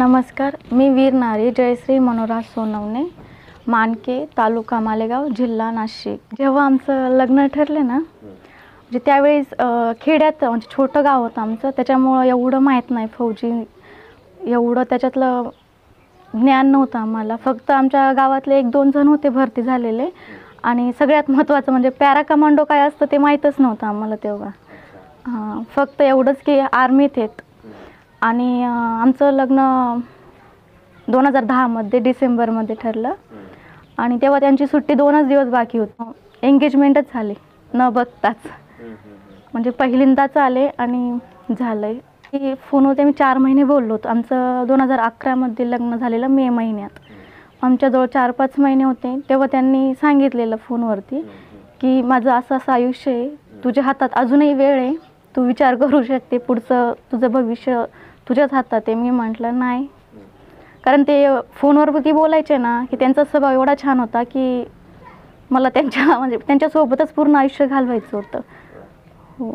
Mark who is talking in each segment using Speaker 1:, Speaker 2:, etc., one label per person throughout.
Speaker 1: नमस्कार, मी वीर नारी जयश्री मनोराज सोनवणे, मानके, तालुका मालेगाव, जिल्हा नाशिक। जेव्हा आमचं लग्न ठरले ना, म्हणजे त्यावेळेस खेड्यात म्हणजे छोटं गाव होतं आमचं, त्याच्यामुळं एवढं माहीत नाही फौजी एवढं त्याच्यातलं ज्ञान नव्हतं आम्हाला। फक्त आमच्या गावातले 1-2 जण होते भरती झालेले आणि सगळ्यात महत्त्वाचं म्हणजे पॅरा कमांडो काय असतं ते माहीतच नव्हतं आम्हाला तेव्हा। फक्त एवढंच की आर्मीत आहेत। आणि आमचं लग्न 2010 मध्ये डिसेंबरमध्ये ठरलं आणि तेव्हा त्यांची सुट्टी 2च दिवस बाकी होती। एंगेजमेंटच झाली न बघताच, म्हणजे पहिल्यांदाच आले आणि झालंय। की फोनवर मी 4 महिने बोललो होतो। आमचं 2011 मध्ये लग्न झालेलं मे महिन्यात। आमच्याजवळ 4-5 महिने होते तेव्हा त्यांनी सांगितलेलं फोनवरती की माझं असं असं आयुष्य आहे, तुझ्या हातात अजूनही वेळ आहे, तू विचार करू शकते, पुढचं तुझं भविष्य तुझ्याच हातात आहे। मी म्हटलं नाही, कारण ते फोनवरती बोलायचे ना की त्यांचा स्वभाव एवढा छान होता की मला त्यांच्यासोबतच पूर्ण आयुष्य घालवायचं होतं। हो,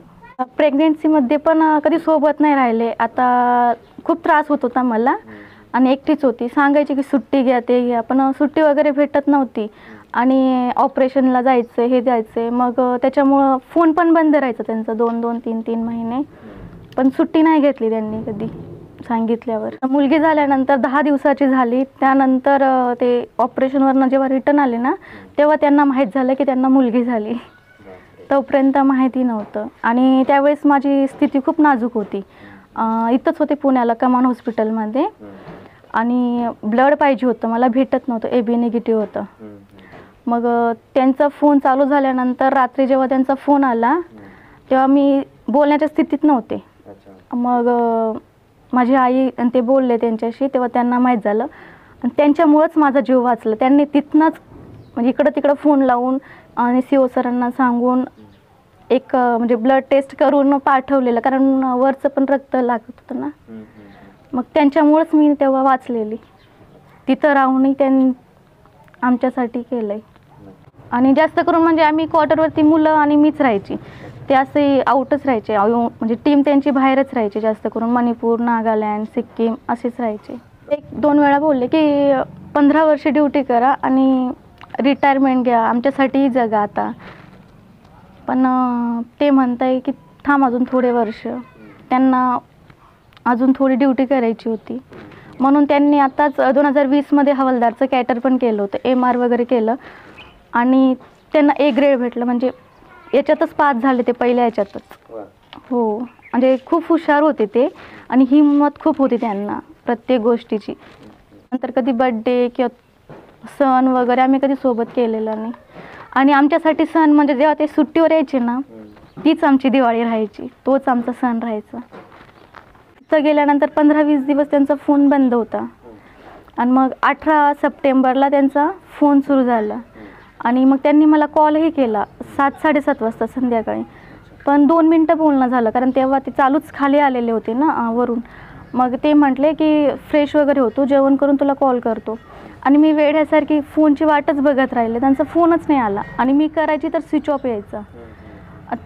Speaker 1: प्रेग्नेन्सीमध्ये पण कधी सोबत नाही राहिले। आता खूप त्रास होत होता मला आणि एकटीच होती, सांगायची की सुट्टी घ्या ते घ्या, पण सुट्टी वगैरे भेटत नव्हती आणि ऑपरेशनला जायचं हे जायचं। मग त्याच्यामुळं फोन पण बंद राहायचा त्यांचा 2-2, 3-3 महिने, पण सुट्टी नाही घेतली त्यांनी कधी सांगितल्यावर। मुलगी झाल्यानंतर 10 दिवसाची झाली, त्यानंतर ते ऑपरेशनवरनं जेव्हा रिटर्न आले ना तेव्हा त्यांना माहीत झालं की त्यांना मुलगी झाली। तोपर्यंत माहिती नव्हतं आणि त्यावेळेस माझी स्थिती खूप नाजूक होती। इथंच होते पुण्याला कमांड हॉस्पिटलमध्ये आणि ब्लड पाहिजे होतं, मला भेटत नव्हतं, AB निगेटिव्ह होतं। मग त्यांचा फोन चालू झाल्यानंतर रात्री जेव्हा त्यांचा फोन आला तेव्हा मी बोलण्याच्या स्थितीत नव्हते। मग माझी आई आणि ते बोलले त्यांच्याशी, तेव्हा त्यांना माहीत झालं आणि त्यांच्यामुळंच माझा जीव वाचला। त्यांनी तिथनंच म्हणजे इकडं तिकडं फोन लावून आणि CO सरांना सांगून एक म्हणजे ब्लड टेस्ट करून पाठवलेलं, कारण वरचं पण रक्त लागत होतं ना। मग त्यांच्यामुळंच मी तेव्हा वाचलेली, तिथं राहूनही त्यांनी आमच्यासाठी केलंय। आणि जास्त करून म्हणजे आम्ही क्वार्टरवरती मुलं आणि मीच राहायची, ते असे आउटच राहायचे, म्हणजे टीम त्यांची बाहेरच राहायची जास्त करून। मणिपूर, नागालँड, सिक्कीम असेच राहायचे। 1-2 वेळा बोलले की 15 वर्ष ड्युटी करा आणि रिटायरमेंट घ्या, आमच्यासाठीही जगा आता। पण ते म्हणताय की थांब अजून थोडे वर्ष, त्यांना अजून थोडी ड्युटी करायची होती, म्हणून त्यांनी आताच 2020 मध्ये हवालदारचं कॅटर पण केलं होतं, MR वगैरे केलं आणि त्यांना A ग्रेड भेटलं, म्हणजे याच्यातच पास झाले ते पहिल्या याच्यातच। हो, म्हणजे खूप हुशार होते ते आणि हिंमत खूप होती त्यांना प्रत्येक गोष्टीची। नंतर कधी बर्थडे किंवा सण वगैरे आम्ही कधी सोबत केलेला नाही आणि आमच्यासाठी सण म्हणजे जेव्हा ते सुट्टीवर यायचे ना तीच आमची दिवाळी राहायची, तोच आमचा सण राहायचा। तिथं गेल्यानंतर 15-20 दिवस त्यांचा फोन बंद होता आणि मग 18 सप्टेंबरला त्यांचा फोन सुरू झाला आणि मग त्यांनी मला कॉलही केला 7-7:30 वाजता संध्याकाळी, पण 2 मिनटं बोलणं झालं, कारण तेव्हा ते चालूच खाली आलेले होते ना वरून। मग ते म्हटले की फ्रेश वगैरे होतो, जेवण करून तुला कॉल करतो, आणि मी वेड्यासारखी फोनची वाटच बघत राहिले, त्यांचा फोनच नाही आला आणि मी करायची तर स्विच ऑफ यायचा।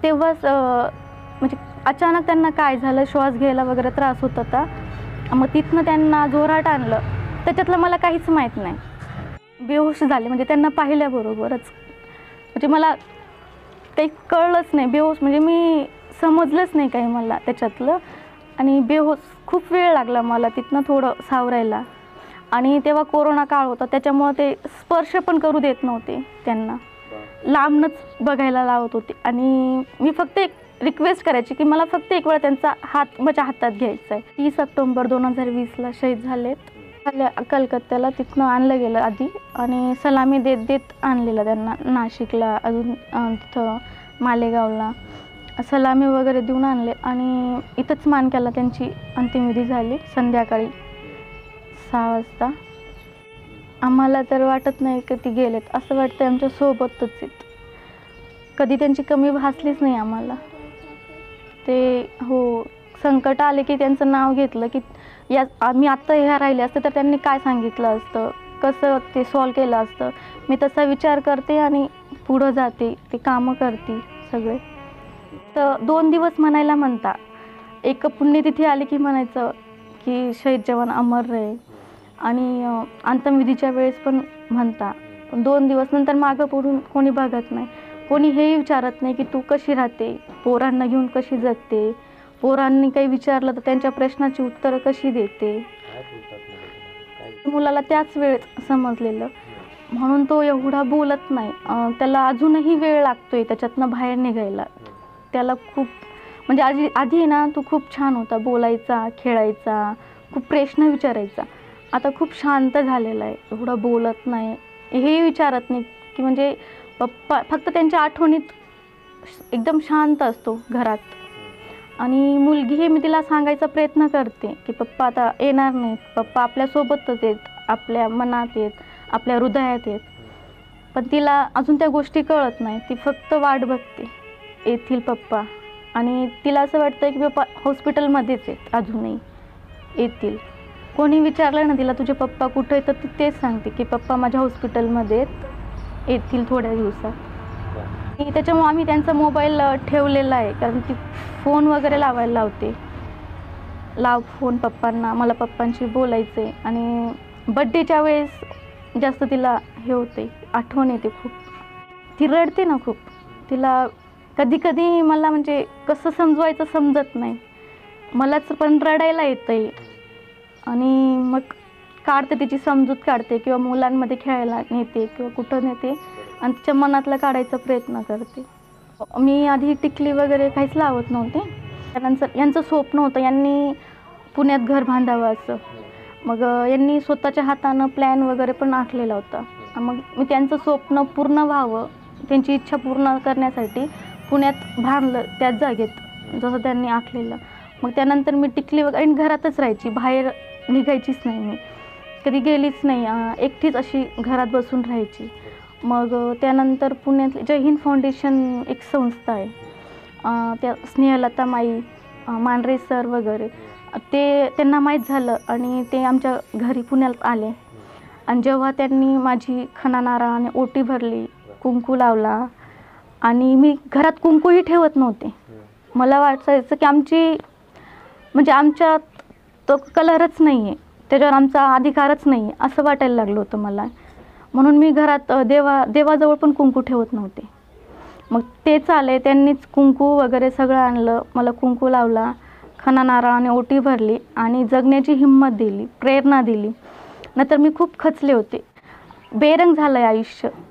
Speaker 1: तेव्हाच म्हणजे अचानक त्यांना काय झालं, श्वास घ्यायला वगैरे त्रास होत होता। मग तिथनं त्यांना जोरात आणलं, त्याच्यातलं मला काहीच माहीत नाही, बेहोश झाले, म्हणजे त्यांना पाहिल्याबरोबरच म्हणजे मला काही कळलंच नाही, बेहोश म्हणजे मी समजलंच नाही काही मला त्याच्यातलं, आणि बेहोश खूप वेळ लागला मला तिथनं थोडं सावरायला। आणि तेव्हा कोरोना काळ होता, त्याच्यामुळं ते स्पर्श पण करू देत नव्हते त्यांना, लांबनच बघायला लावत होते आणि मी फक्त एक रिक्वेस्ट करायची की मला फक्त एक वेळा त्यांचा हात माझ्या हातात घ्यायचा आहे। 30 ऑक्टोबर 2020ला शहीद झालेत कलकत्त्याला, तिथनं आणलं गेलं आधी आणि सलामी देत देत आणलेलं त्यांना नाशिकला, अजून तिथं मालेगावला सलामी वगैरे देऊन आणले आणि इथंच मानक्याला त्यांची अंतिमविधी झाली संध्याकाळी 6 वाजता। आम्हाला तर वाटत नाही की ती गेलेत, असं वाटतं आमच्या सोबतच आहेत, कधी त्यांची कमी भासलीच नाही आम्हाला। ते हो, संकट आले की त्यांचं नाव घेतलं की या आम्ही आत्ता ह्या राहिले असते तर त्यांनी काय सांगितलं असतं, कसं ते सॉल्व केलं असतं, मी तसा विचार करते आणि पुढं जाते, ते कामं करते सगळे। तर 2 दिवस म्हणायला म्हणता, एक पुण्यतिथी आली की म्हणायचं की शहीद जवान अमर रहे आणि अंत्यविधीच्या वेळेस पण म्हणता, पण 2 दिवस नंतर मागं पुढून कोणी बघत नाही. कोणी हेही विचारत नाही की तू कशी राहते, पोरांना घेऊन कशी जगते, पोरांनी काही विचारलं तर त्यांच्या प्रश्नाची उत्तरं कशी देते. मुलाला त्याच वेळेत समजलेलं, म्हणून तो एवढा बोलत नाही. त्याला अजूनही वेळ लागतोय त्याच्यातनं बाहेर निघायला. त्याला खूप म्हणजे आधी ना तो खूप छान होता, बोलायचा, खेळायचा, खूप प्रश्न विचारायचा. आता खूप शांत झालेला आहे, एवढं बोलत नाही, हेही विचारत नाही की म्हणजे पप्पा, फक्त त्यांच्या आठवणीत एकदम शांत असतो घरात. आणि मुलगी हे मी तिला सांगायचा प्रयत्न करते की पप्पा आता येणार नाहीत, पप्पा आपल्यासोबतच आहेत, आपल्या मनात आहेत, आपल्या हृदयात आहेत. पण तिला अजून त्या गोष्टी कळत नाही. ती फक्त वाट बघते, येतील पप्पा. आणि तिला असं वाटतं की पप्पा हॉस्पिटलमध्येच आहेत, अजूनही येतील. कोणी विचारलं ना तिला तुझे पप्पा कुठे आहेत, तर ती तेच सांगते की पप्पा माझ्या हॉस्पिटलमध्ये आहेत, येतील थोड्या दिवसात. आणि त्याच्यामुळे आम्ही त्यांचा मोबाईल ठेवलेला आहे, कारण ती फोन वगैरे लावायला लावते. लाव फोन पप्पांना, मला पप्पांशी बोलायचं आहे. आणि बड्डेच्या वेळेस जास्त तिला हे होते, आठवण येते खूप. ती रडते ना खूप. तिला कधी कधी मला म्हणजे कसं समजवायचं समजत नाही. मलाच पण रडायला येतं आहे. आणि मग काढते, तिची समजूत काढते किंवा मुलांमध्ये खेळायला नेते किंवा कुठं नेते आणि तिच्या मनातला काढायचा प्रयत्न करते. मी आधी टिकली वगैरे काहीच लावत नव्हते. त्यानंतर यांचं स्वप्न होतं, यांनी पुण्यात घर बांधावं असं. मग यांनी स्वतःच्या हातानं प्लॅन वगैरे पण आखलेला होता. मग मी त्यांचं स्वप्न पूर्ण व्हावं, त्यांची इच्छा पूर्ण करण्यासाठी पुण्यात बांधलं त्याच जागेत जसं त्यांनी आखलेलं. मग त्यानंतर मी टिकली वगैरे आणि घरातच राहायची, बाहेर निघायचीच नाही. मी कधी गेलीच नाही, एकटीच अशी घरात बसून राहायची. मग त्यानंतर पुण्यातली जय हिंद फाउंडेशन एक संस्था आहे, त्या स्नेहलता माई, मांढरे सर वगैरे, त्यांना माहीत झालं आणि ते आमच्या घरी पुण्यात आले. आणि जेव्हा त्यांनी माझी खणा नारळाने ओटी भरली, कुंकू लावला, आणि मी घरात कुंकूही ठेवत नव्हते. मला वाटायचं की म्हणजे आमच्यात तो कलरच नाही आहे, त्याच्यावर आमचा अधिकारच नाही आहे असं वाटायला लागलं होतं मला. म्हणून मी घरात देवाजवळ पण कुंकू ठेवत नव्हते. मग तेच आले, त्यांनीच कुंकू वगैरे सगळं आणलं, मला कुंकू लावला, खणा नारळाने ओटी भरली आणि जगण्याची हिंमत दिली, प्रेरणा दिली. नंतर मी खूप खचले होते, बेरंग झालं आहे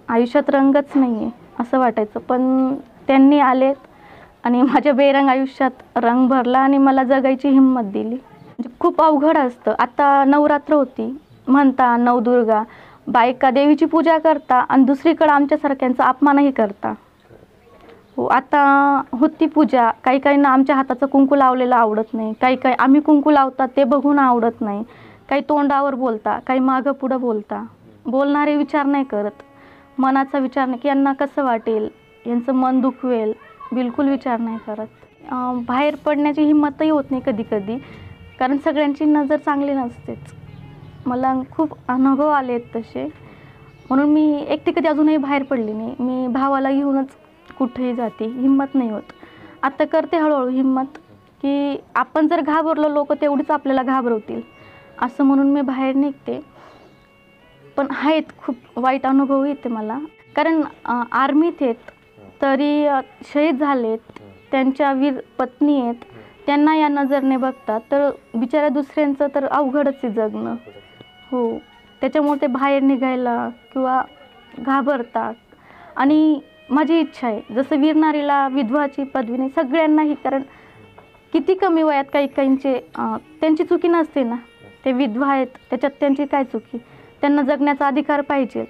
Speaker 1: आयुष्यात रंगच नाही आहे असं वाटायचं. पण त्यांनी आलेत आणि माझ्या बेरंग आयुष्यात रंग भरला आणि मला जगायची हिंमत दिली. म्हणजे खूप अवघड असतं. आता नवरात्र होती, म्हणता नवदुर्गा, बायका देवीची पूजा करता आणि दुसरीकडं आमच्यासारख्यांचा अपमानही करता. हो, आता होती पूजा, काही काहींना आमच्या हाताचं कुंकू लावलेलं आवडत नाही, काही आम्ही कुंकू लावतात ते बघून आवडत नाही. काही तोंडावर बोलता, काही मागं पुढं बोलता. बोलणारे विचार नाही करत, मनाचा विचार नाही की यांना कसं वाटेल, यांचं मन दुखवेल, बिलकुल विचार नाही करत. बाहेर पडण्याची हिंमतही होत नाही कधी कधी, कारण सगळ्यांची नजर चांगली नसतेच. मला खूप अनुभव आले आहेत तसे, म्हणून मी एकटी कधी अजूनही बाहेर पडली नाही. मी भावाला घेऊनच कुठेही जाते, हिंमत नाही होत. आता करते हळूहळू हिंमत, की आपण जर घाबरलो लोक तेवढीच आपल्याला घाबरवतील असं, म्हणून मी बाहेर निघते. पण आहेत खूप वाईट अनुभव येते मला, कारण आर्मीत आहेत तरी शहीद झालेत, त्यांच्या वीर पत्नी आहेत, त्यांना या नजरने बघतात, तर बिचाऱ्या दुसऱ्यांचं तर अवघडच आहे जगणं. हो, त्याच्यामुळे ते बाहेर निघायला किंवा घाबरतात. आणि माझी इच्छा आहे, जसं वीर नारीला विधवाची पदवी नाही, सगळ्यांनाही, कारण किती कमी वयात काहींचे त्यांची चुकी नसते ना, ते विधवा आहेत त्याच्यात त्यांची काय चुकी, त्यांना जगण्याचा अधिकार पाहिजे.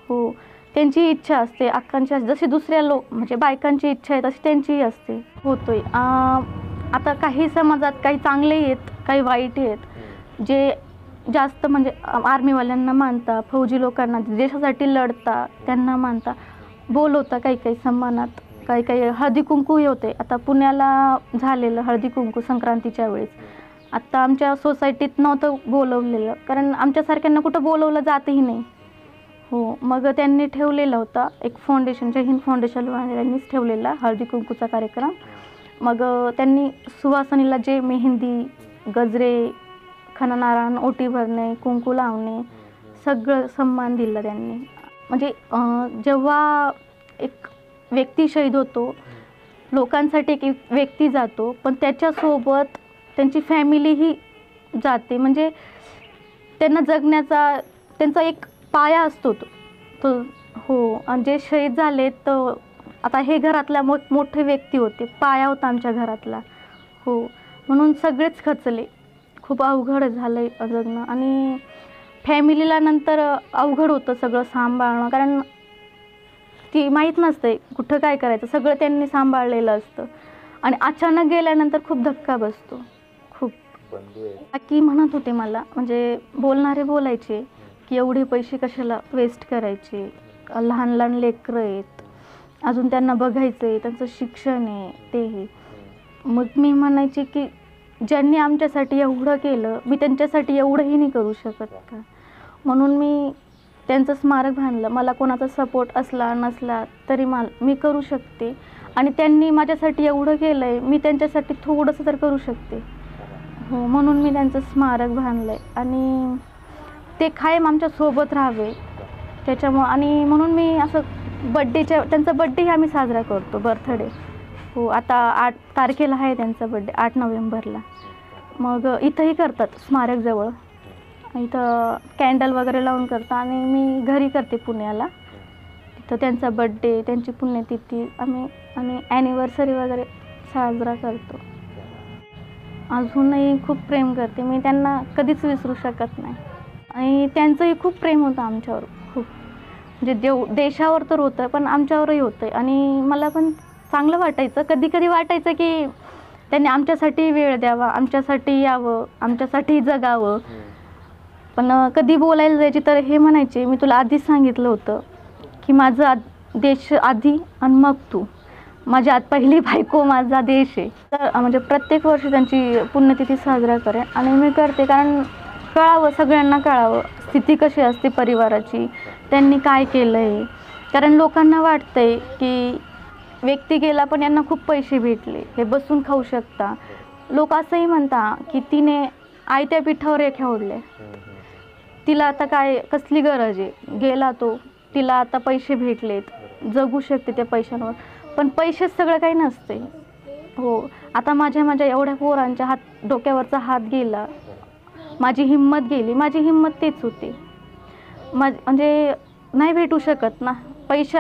Speaker 1: हो, त्यांची इच्छा असते, अक्कांची, जशी दुसऱ्या म्हणजे बायकांची इच्छा आहे तशी त्यांचीही असते. होतोय आता काही समाजात काही चांगले आहेत, काही वाईट आहेत, जे जास्त म्हणजे आर्मीवाल्यांना मानता, फौजी लोकांना, देशासाठी लढता त्यांना मानता, बोलवता काही सन्मानात, काही हळदी कुंकूही होते. आता पुण्याला झालेलं हळदी कुंकू संक्रांतीच्या वेळेस, आत्ता आमच्या सोसायटीत नव्हतं बोलवलेलं, कारण आमच्यासारख्यांना कुठं बोलवलं जातही नाही. हो, मग त्यांनी ठेवलेला होता एक फाउंडेशन, जय हिंद फाउंडेशन यांनीच ठेवलेला हळदी कुंकूचा कार्यक्रम. मग त्यांनी सुवासिनीला जे मेहंदी, गजरे, खणा ओटी भरणे, कुंकू लावणे, सगळं सन्मान दिला त्यांनी. म्हणजे जेव्हा एक व्यक्ती शहीद होतो, लोकांसाठी एक व्यक्ती जातो, पण त्याच्यासोबत त्यांची फॅमिलीही जाते. म्हणजे त्यांना जगण्याचा त्यांचा एक पाया असतो तो. हो, आणि जे शहीद झाले तर आता हे घरातल्या मोठे व्यक्ती होते, पाया होता आमच्या घरातला. हो, म्हणून सगळेच खचले. खूप अवघड झालं जगणं. आणि फॅमिलीला नंतर अवघड होतं सगळं सांभाळणं, कारण ती माहीत नसते कुठं काय करायचं, सगळं त्यांनी सांभाळलेलं असतं. आणि अचानक गेल्यानंतर खूप धक्का बसतो. खूप बाकी म्हणत होते मला, म्हणजे बोलणारे बोलायचे की एवढे पैसे कशाला वेस्ट करायचे, लहान लहान लेकरं आहेत, अजून त्यांना बघायचं आहे, त्यांचं शिक्षण आहे तेही. मग मी म्हणायचे की ज्यांनी आमच्यासाठी एवढं केलं, मी त्यांच्यासाठी एवढंही नाही करू शकत का. म्हणून मी त्यांचं स्मारक बांधलं. मला कोणाचा सपोर्ट असला नसला तरी मी करू शकते. आणि त्यांनी माझ्यासाठी एवढं केलं आहे, मी त्यांच्यासाठी थोडंसं तर करू शकते. हो, म्हणून मी त्यांचं स्मारक बांधलं आहे. आणि ते कायम आमच्यासोबत राहावे त्याच्यामुळं. आणि म्हणून मी असं त्यांचा बड्डेही आम्ही साजरा करतो, बर्थडे. हो, आता 8 तारखेला आहे त्यांचा बड्डे, 8 नोव्हेंबरला. मग इथंही करतात स्मारकजवळ. इथं कॅन्डल वगैरे लावून करतात. आणि मी घरी करते पुण्याला. तिथं त्यांचा बड्डे, त्यांची पुण्यतिथी आणि ॲनिव्हर्सरी वगैरे साजरा करतो. अजूनही खूप प्रेम करते मी, त्यांना कधीच विसरू शकत नाही. आणि त्यांचंही खूप प्रेम होतं आमच्यावर, खूप. म्हणजे देशावर तर होतं, पण आमच्यावरही होतं. आणि मला पण चांगलं वाटायचं, कधी कधी वाटायचं की त्यांनी आमच्यासाठी वेळ द्यावा, आमच्यासाठी यावं, आमच्यासाठी जगावं. पण कधी बोलायला जायची तर हे म्हणायचे, मी तुला आधीच सांगितलं होतं की माझा देश आधी आणि मग तू. माझी पहिली बायको माझा देश आहे. तर म्हणजे प्रत्येक वर्षी त्यांची पुण्यतिथी साजरा करेन. आणि मी करते, कारण कळावं, सगळ्यांना कळावं स्थिती कशी असते परिवाराची, त्यांनी काय केलं आहे. कारण लोकांना वाटतं आहे की व्यक्ती गेला पण यांना खूप पैसे भेटले, हे बसून खाऊ शकता. लोक असंही म्हणता की तिने आयत्या पिठावर रेख्या ओढल्या, तिला आता काय कसली गरज आहे, गेला तो, तिला आता पैसे भेटलेत, जगू शकते त्या पैशांवर. पण पैसेच सगळं काही नसते. हो, आता माझ्या एवढ्या पोरांच्या डोक्यावरचा हात गेला, माझी हिंमत गेली. माझी हिंमत तेच होते. म्हणजे नाही भेटू शकत ना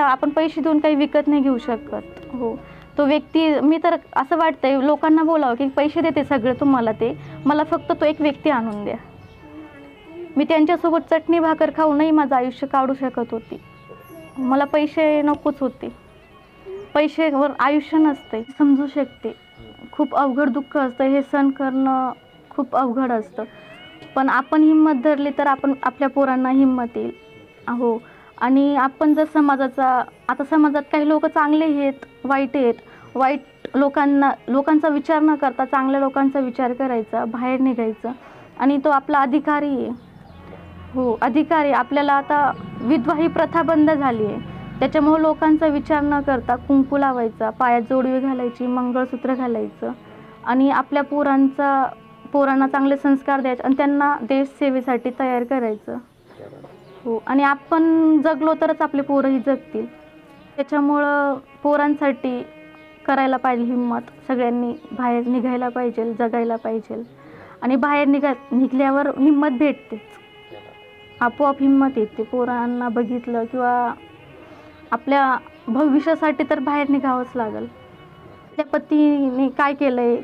Speaker 1: आपण पैसे देऊन काही विकत नाही घेऊ शकत. हो, तो व्यक्ती, मी तर असं वाटतंय लोकांना बोलावं की पैसे देते सगळे तुम्हाला, ते मला फक्त तो एक व्यक्ती आणून द्या. मी त्यांच्यासोबत चटणी भाकर खाऊनही माझं आयुष्य काढू शकत होती. मला पैसे नकोच होते. पैशावर आयुष्य नसते. समजू शकते, खूप अवघड दुःख असतं, हे सहन करणं खूप अवघड असतं. पण आपण हिंमत धरली तर आपल्या पोरांना हिंमत येईल. हो, आणि आपण जर आता समाजात काही लोक चांगले आहेत, वाईट आहेत. वाईट लोकांचा विचार न करता चांगल्या लोकांचा विचार करायचा, बाहेर निघायचं. आणि तो आपला अधिकारी आहे. हो, अधिकारी. आपल्याला आता विधवा ही प्रथा बंद झाली आहे, त्याच्यामुळे लोकांचा विचार न करता कुंकू लावायचा, पायात जोडवी घालायची, मंगळसूत्र घालायचं. आणि आपल्या पोरांना चांगले संस्कार द्यायचे आणि त्यांना देशसेवेसाठी तयार करायचं. हो, आणि आपण जगलो तरच आपले पोरंही जगतील. त्याच्यामुळं पोरांसाठी करायला पाहिजे हिंमत. सगळ्यांनी बाहेर निघायला पाहिजे, जगायला पाहिजे. आणि बाहेर निघल्यावर हिंमत भेटतेच, आपोआप हिंमत येते. पोरांना बघितलं किंवा आपल्या भविष्यासाठी तर बाहेर निघावंच लागेल. त्या पतीने काय केलं आहे,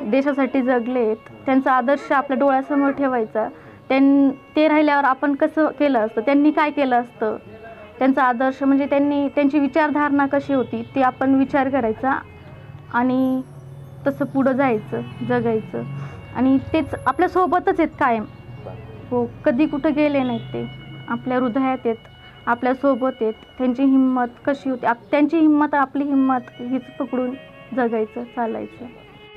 Speaker 1: देशासाठी जगलेत, त्यांचा आदर्श आपल्या डोळ्यासमोर ठेवायचा. ते राहिल्यावर आपण कसं केलं असतं, त्यांनी काय केलं असतं, त्यांचा आदर्श म्हणजे त्यांची विचारधारणा कशी होती ते आपण विचार करायचा आणि तसं पुढं जायचं, जगायचं. आणि तेच आपल्यासोबतच आहेत कायम. हो, कधी कुठं गेले नाहीत, ते आपल्या हृदयात आहेत, आपल्यासोबत आहेत. त्यांची हिंमत कशी होती, त्यांची हिंमत आपली हिंमत हीच पकडून जगायचं, चालायचं.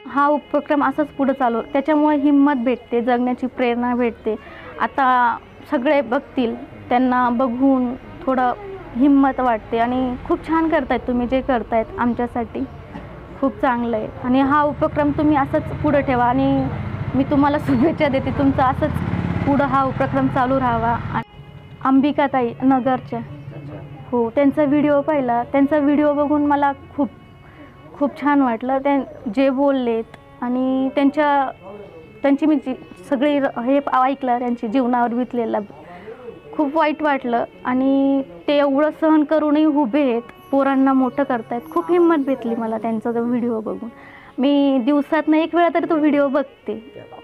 Speaker 1: हा उपक्रम असाच पुढं चालू, त्याच्यामुळे हिंमत भेटते, जगण्याची प्रेरणा भेटते. आता सगळे बघतील, त्यांना बघून थोडं हिंमत वाटते. आणि खूप छान करतायत तुम्ही जे करतायत आमच्यासाठी, खूप चांगलं आहे. आणि हा उपक्रम तुम्ही असंच पुढं ठेवा. आणि मी तुम्हाला शुभेच्छा देते. तुमचं असंच पुढं हा उपक्रम चालू राहावा. अंबिकाताई नगरच्या, हो, त्यांचा व्हिडिओ पाहिला. त्यांचा व्हिडिओ बघून मला खूप खूप छान वाटलं. जे बोललेत आणि त्यांची मी सगळी हे ऐकलं, त्यांची जीवनावर बितलेलं खूप वाईट वाटलं. आणि ते एवढं सहन करूनही उभे आहेत, पोरांना मोठं करतायत. खूप हिंमत भेटली मला त्यांचा तो व्हिडिओ बघून. मी दिवसातनं एक वेळा तरी तो व्हिडिओ बघते.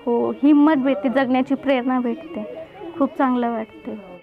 Speaker 1: हो, हिंमत भेटते, जगण्याची प्रेरणा भेटते. खूप चांगलं वाटते.